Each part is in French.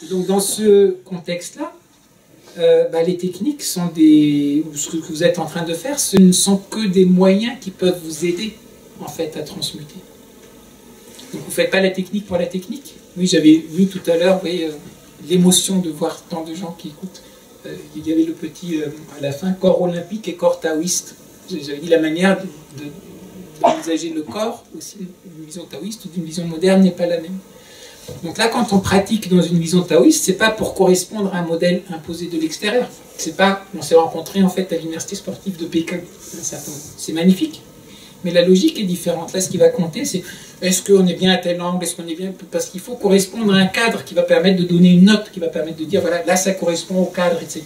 Et donc dans ce contexte-là, les techniques sont des... Ce que vous êtes en train de faire, ce ne sont que des moyens qui peuvent vous aider en fait à transmuter. Donc vous ne faites pas la technique pour la technique. Oui, j'avais vu tout à l'heure, vous voyez, l'émotion de voir tant de gens qui écoutent. Il y avait le petit, à la fin, corps olympique et corps taoïste. J'avais dit la manière d'envisager le corps, aussi d'une vision taoïste ou d'une vision moderne, n'est pas la même. Donc là, quand on pratique dans une vision taoïste, c'est pas pour correspondre à un modèle imposé de l'extérieur. C'est pas, on s'est rencontrés en fait à l'université sportive de Pékin. C'est magnifique, mais la logique est différente. Là, ce qui va compter, c'est est-ce qu'on est bien à tel angle, est-ce qu'on est bien, parce qu'il faut correspondre à un cadre qui va permettre de donner une note, qui va permettre de dire voilà, là ça correspond au cadre, etc.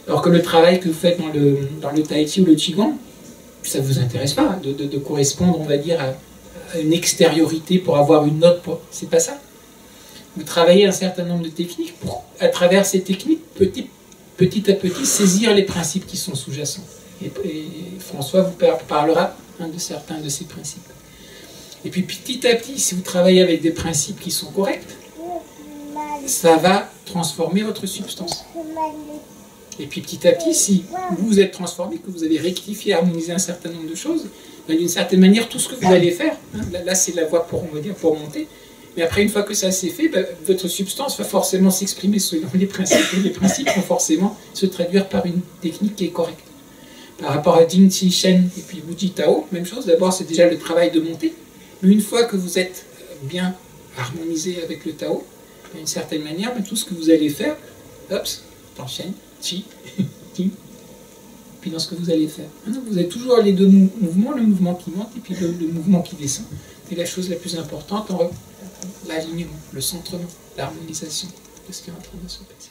Alors que le travail que vous faites dans le tai chi ou le qigong, ça ne vous intéresse pas de correspondre, on va dire, à une extériorité pour avoir une note. C'est pas ça. Vous travaillez un certain nombre de techniques pour, à travers ces techniques, petit à petit, saisir les principes qui sont sous-jacents. Et François vous parlera de certains de ces principes. Et puis petit à petit, si vous travaillez avec des principes qui sont corrects, ça va transformer votre substance. Et puis petit à petit, si vous êtes transformé, que vous avez rectifié, harmonisé un certain nombre de choses, d'une certaine manière, tout ce que vous allez faire, là c'est la voie pour, on va dire, pour monter, mais après, une fois que ça s'est fait, votre substance va forcément s'exprimer selon les principes, et les principes vont forcément se traduire par une technique qui est correcte. Par rapport à Jing Qi Shen et puis Wuji Tao, même chose, d'abord c'est déjà le travail de montée, mais une fois que vous êtes bien harmonisé avec le Tao, d'une certaine manière, tout ce que vous allez faire, hop, t'enchaînes, Qi, Qi, puis dans ce que vous allez faire. Maintenant, vous avez toujours les deux mouvements, le mouvement qui monte et puis le mouvement qui descend. C'est la chose la plus importante, l'alignement, le centrement, l'harmonisation de ce qui est en train de se passer.